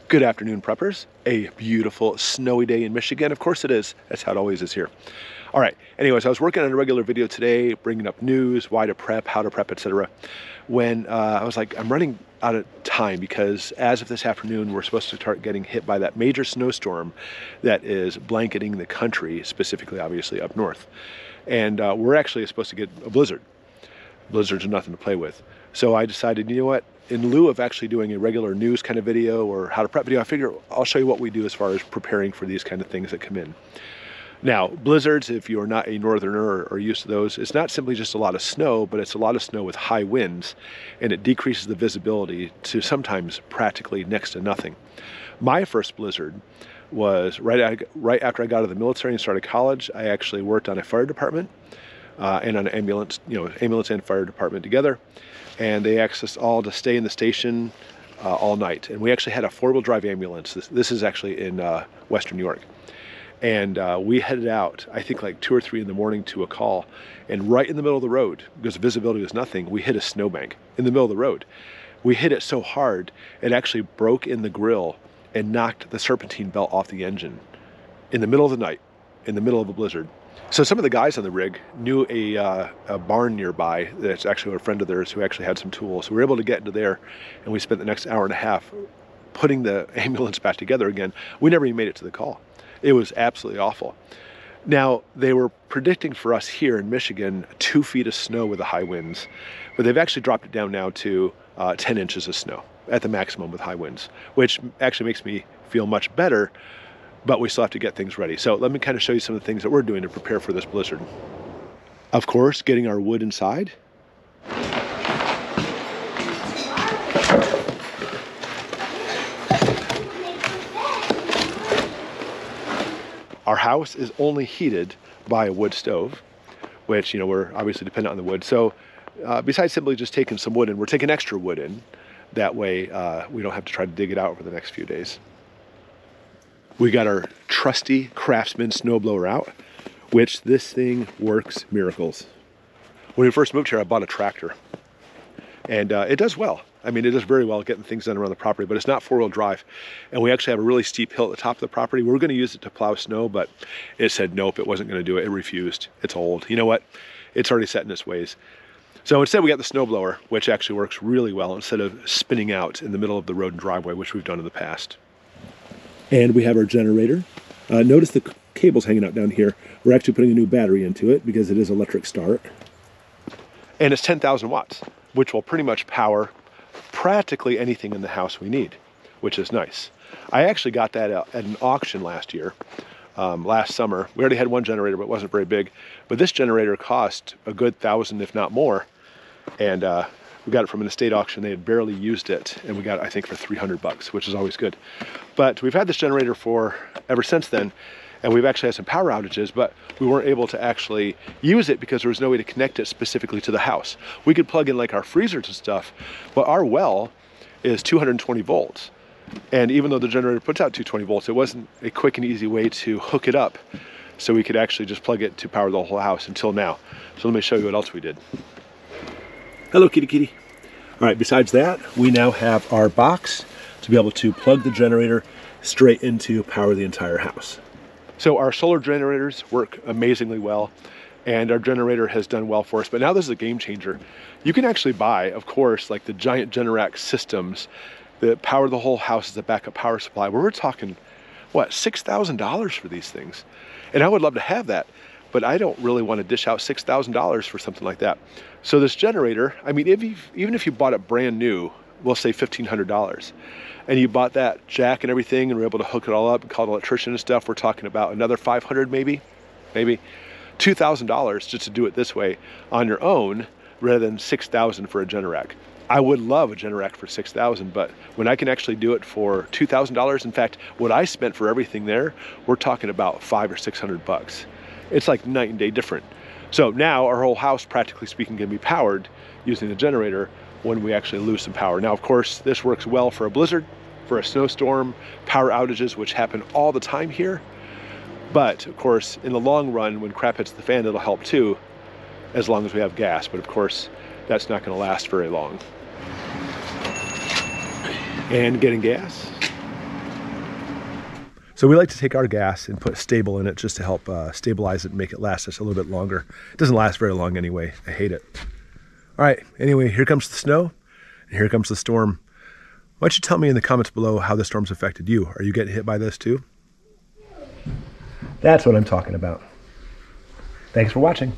Good afternoon, preppers. A beautiful snowy day in Michigan. Of course it is. That's how it always is here. All right. Anyways, I was working on a regular video today, bringing up news, why to prep, how to prep, etc. When I was like, I'm running out of time because as of this afternoon, we're supposed to start getting hit by that major snowstorm that is blanketing the country, specifically, obviously, up north. And we're actually supposed to get a blizzard. Blizzards are nothing to play with. So I decided, you know what? In lieu of actually doing a regular news kind of video or how to prep video, I figure I'll show you what we do as far as preparing for these kind of things that come in. Now, blizzards, if you're not a northerner or used to those, it's not simply just a lot of snow, but it's a lot of snow with high winds, and it decreases the visibility to sometimes practically next to nothing. My first blizzard was right after I got out of the military and started college. I actually worked on a fire department and on an ambulance, ambulance and fire department together. And they asked us all to stay in the station all night. And we actually had a four-wheel drive ambulance. This is actually in Western New York. And we headed out, I think like 2 or 3 in the morning to a call. And right in the middle of the road, because the visibility was nothing, we hit a snowbank in the middle of the road. We hit it so hard, it actually broke in the grill and knocked the serpentine belt off the engine in the middle of the night, in the middle of a blizzard. So some of the guys on the rig knew a barn nearby that's actually a friend of theirs who actually had some tools. So we were able to get into there, and we spent the next hour and a half putting the ambulance back together again. We never even made it to the call. It was absolutely awful. Now, they were predicting for us here in Michigan 2 feet of snow with the high winds, but they've actually dropped it down now to 10 inches of snow at the maximum with high winds, which actually makes me feel much better. But we still have to get things ready. So let me kind of show you some of the things that we're doing to prepare for this blizzard. Of course, getting our wood inside. Our house is only heated by a wood stove, which, we're obviously dependent on the wood. So besides simply just taking some wood in, we're taking extra wood in. That way we don't have to try to dig it out over the next few days. We got our trusty Craftsman snowblower out, which this thing works miracles. When we first moved here, I bought a tractor, and it does well. I mean, it does very well getting things done around the property, but it's not four-wheel drive. And we actually have a really steep hill at the top of the property. We were going to use it to plow snow, but it said nope, it wasn't going to do it. It refused. It's old. You know what? It's already set in its ways. So instead, we got the snowblower, which actually works really well instead of spinning out in the middle of the road and driveway, which we've done in the past. And we have our generator. Notice the cable's hanging out down here. We're actually putting a new battery into it because it is electric start. And it's 10,000 watts, which will pretty much power practically anything in the house we need, which is nice. I actually got that at an auction last year, last summer. We already had one generator, but it wasn't very big. But this generator cost a good 1,000, if not more. And we got it from an estate auction. They had barely used it, and we got it, I think, for 300 bucks, which is always good. But we've had this generator for ever since then, and we've actually had some power outages, but we weren't able to actually use it because there was no way to connect it specifically to the house. We could plug in like our freezers and stuff, but our well is 220 volts. And even though the generator puts out 220 volts, it wasn't a quick and easy way to hook it up so we could actually just plug it to power the whole house until now. So let me show you what else we did. Hello, kitty kitty. All right, besides that, we now have our box to be able to plug the generator straight into power the entire house. So our solar generators work amazingly well, and our generator has done well for us, but now this is a game changer. You can actually buy, of course, like the giant Generac systems that power the whole house as a backup power supply, where we're talking, what, $6,000 for these things. And I would love to have that, but I don't really want to dish out $6,000 for something like that. So this generator, I mean, even if you bought it brand new, we'll say $1,500, and you bought that jack and everything and were able to hook it all up and call an electrician and stuff, we're talking about another $500 maybe $2,000 just to do it this way on your own rather than $6,000 for a Generac. I would love a Generac for $6,000, but when I can actually do it for $2,000, in fact, what I spent for everything there, we're talking about $500 or $600. It's like night and day different. So now our whole house, practically speaking, can be powered using the generator when we actually lose some power. Now, of course, this works well for a blizzard, for a snowstorm, power outages, which happen all the time here. But of course, in the long run, when crap hits the fan, it'll help too, as long as we have gas. But of course, that's not going to last very long. And getting gas. So we like to take our gas and put Stable in it just to help stabilize it and make it last us a little bit longer. It doesn't last very long anyway. I hate it. All right, anyway, here comes the snow and here comes the storm. Why don't you tell me in the comments below how the storm's affected you? Are you getting hit by this too? That's what I'm talking about. Thanks for watching.